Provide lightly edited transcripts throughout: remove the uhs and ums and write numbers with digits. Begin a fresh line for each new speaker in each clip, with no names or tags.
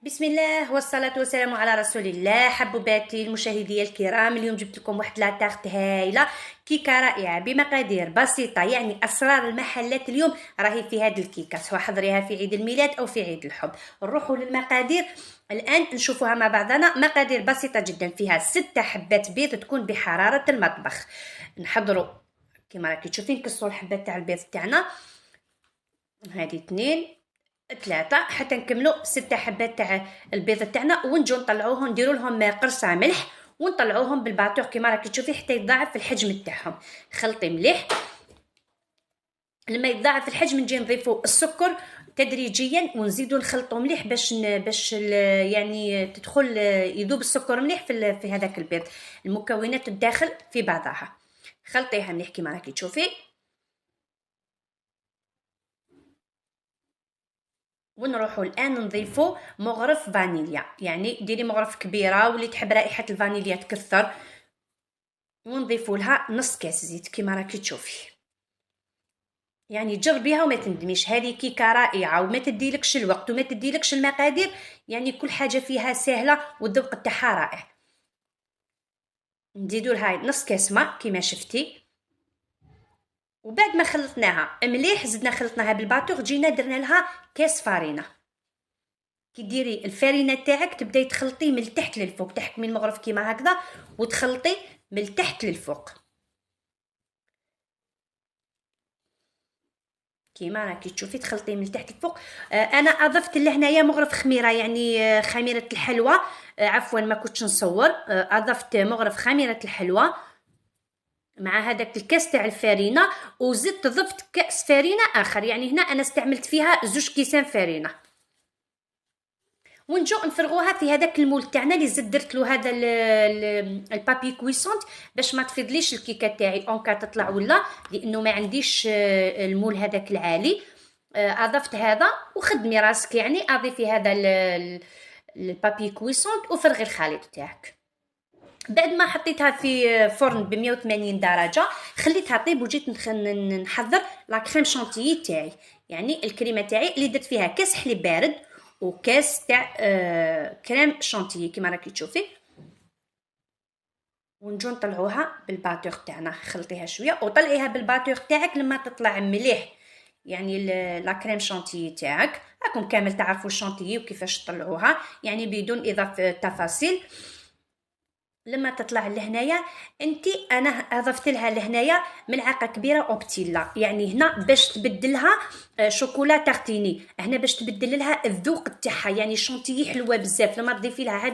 بسم الله والصلاة والسلام على رسول الله. حبوباتي المشاهدية الكرام، اليوم جبت لكم واحد لاطاغت هايلة، كيكة رائعة بمقادير بسيطة. يعني أسرار المحلات اليوم راهي في هذه الكيكة، سواء حضريها في عيد الميلاد أو في عيد الحب. نروحوا للمقادير الآن نشوفوها مع بعضنا. مقادير بسيطة جدا، فيها 6 حبات بيض تكون بحرارة المطبخ. نحضروا كما راكي تشوفين، نكسروا الحبات تاع البيض تاعنا، هذه 2 3 حتى نكملوا 6 حبات تاع البيض تاعنا، ونجو نطلعوهم نديروا لهم قرصه ملح ونطلعوهم بالباطور كما راكي تشوفي حتى يتضاعف في الحجم تاعهم. خلطي مليح، لما يتضاعف الحجم نجي نضيفوا السكر تدريجيا ونزيدوا نخلطوا مليح باش يعني تدخل يذوب السكر مليح في هذاك البيض، المكونات الداخل في بعضها. خلطيها مليح كما راكي تشوفي، ونروحوا الان نضيفوا مغرف فانيليا. يعني ديري مغرف كبيره واللي تحب رائحه الفانيليا تكثر، ونضيفوا لها نص كاس زيت كما راكي تشوفي. يعني جربيها وما تندميش، هذه كيكه رائعه وما تديلكش الوقت وما تديلكش المقادير، يعني كل حاجه فيها سهله والذوق تاعها رائع. نزيدوا لها نص كاس ماء كما شفتي، وبعد ما خلطناها مليح زدنا خلطناها بالباطور، جينا درنا لها كاس فارينه. كي ديري الفارينه تاعك تبداي تخلطيه من التحت للفوق، تحكمي المغرف كيما هكذا وتخلطي من التحت للفوق كيما راكي تشوفي، تخلطيه من التحت للفوق. انا اضفت لهنايا مغرف خميره، يعني خميره الحلوى. عفوا ما كنتش نصور، اضفت مغرف خميره الحلوى مع هذاك الكاس تاع الفارينه، وزدت ضفت كاس فارينه اخر. يعني هنا انا استعملت فيها 2 كيسان فارينه، ونجو نفرغوها في هذاك المول تاعنا اللي زدت درت له هذا البابي كويسونت باش ما تفيضليش الكيكه تاعي اونكا تطلع ولا، لانه ما عنديش المول هذاك العالي. اضفت هذا وخدمي راسك، يعني اضيفي هذا البابي كويسونت وفرغي الخليط تاعك. بعد ما حطيتها في فرن ب 180 درجه خليتها طيب، وجيت نحضر لا كريم شانتيي تاعي. يعني الكريمه تاعي اللي درت فيها كاس حليب بارد وكاس تاع كريم شانتيي كما راكي تشوفي، ونجو نطلعوها بالباتور تاعنا. خلطيها شويه وطلعيها بالباتور تاعك لما تطلع مليح، يعني لا كريم شانتيي تاعك. راكم كامل تعرفوا الشانتيي وكيفاش تطلعوها، يعني بدون اضافه تفاصيل. لما تطلع لهنايا انا اضفت لها لهنايا ملعقه كبيره اوبتيلا، يعني هنا باش تبدلها شوكولا تارتيني، هنا باش تبدل لها الذوق تاعها. يعني شونتيي حلوه بزاف، لما تضيفي لها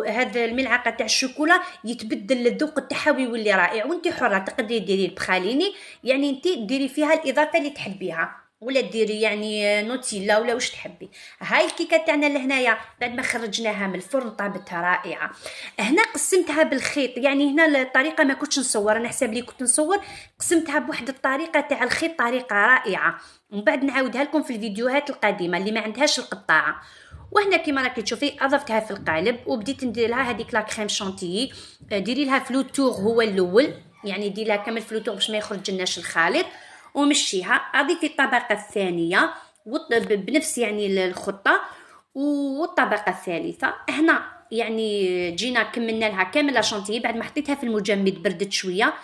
هاد الملعقه تاع الشوكولا يتبدل الذوق تاعها ويولي رائع. وانت حره تقدري ديري البخاليني، يعني انت ديري فيها الاضافه اللي تحبيها، ولا ديري يعني نوتيلا ولا واش تحبي. هاي الكيكه تاعنا لهنايا بعد ما خرجناها من الفرن طابتها رائعه. هنا قسمتها بالخيط، يعني هنا الطريقه ما كنتش نصور، انا حساب لي كنت نصور، قسمتها بواحد الطريقه تاع الخيط طريقه رائعه، ومن بعد نعاودها لكم في الفيديوهات القادمه اللي ما عندهاش القطاعه. وهنا كما راكي تشوفي اضفتها في القالب وبديت ندير لها هذيك لا كريم شانتيي. ديري لها فلوتور هو الاول، يعني ديري لها كامل فلوتور باش ما يخرج لناش الخليط، ومشيها. اضيفي الطبقه الثانيه بنفس يعني الخطه، والطبقه الثالثه. هنا يعني جينا كملنا لها كامل لا شانتيي بعد ما حطيتها في المجمد بردت شويه،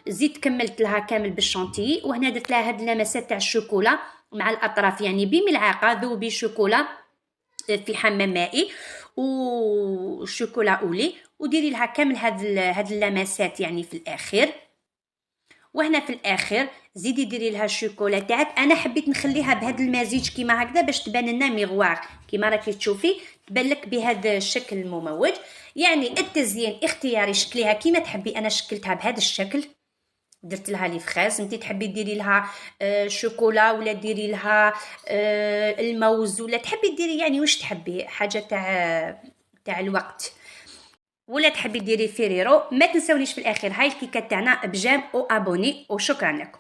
زيد كملت لها كامل بالشانتيي. وهنا درت لها هاد اللمسات تاع الشوكولا مع الاطراف، يعني بملعقه ذوبي شوكولا في حمام مائي وشوكولا اولي، وديري لها كامل هاد اللمسات يعني في الاخير. وهنا في الاخر زيدي ديري لها الشوكولا تاعك. انا حبيت نخليها بهذا المزيج كيما هكذا باش تبان لنا ميغوار كيما راكي تشوفي، تبان لك بهذا الشكل المموج. يعني التزيين اختياري، شكليها كيما تحبي. انا شكلتها بهذا الشكل، درت لها لي فخاس، انت تحبي ديري لها شوكولا ولا ديري لها الموز ولا تحبي ديري يعني واش تحبي، حاجه تاع الوقت. ولا تحبي ديري فيريرو. ما تنسونيش في الاخير هاي الكيكه تاعنا بجام وابوني، وشكرا لكم.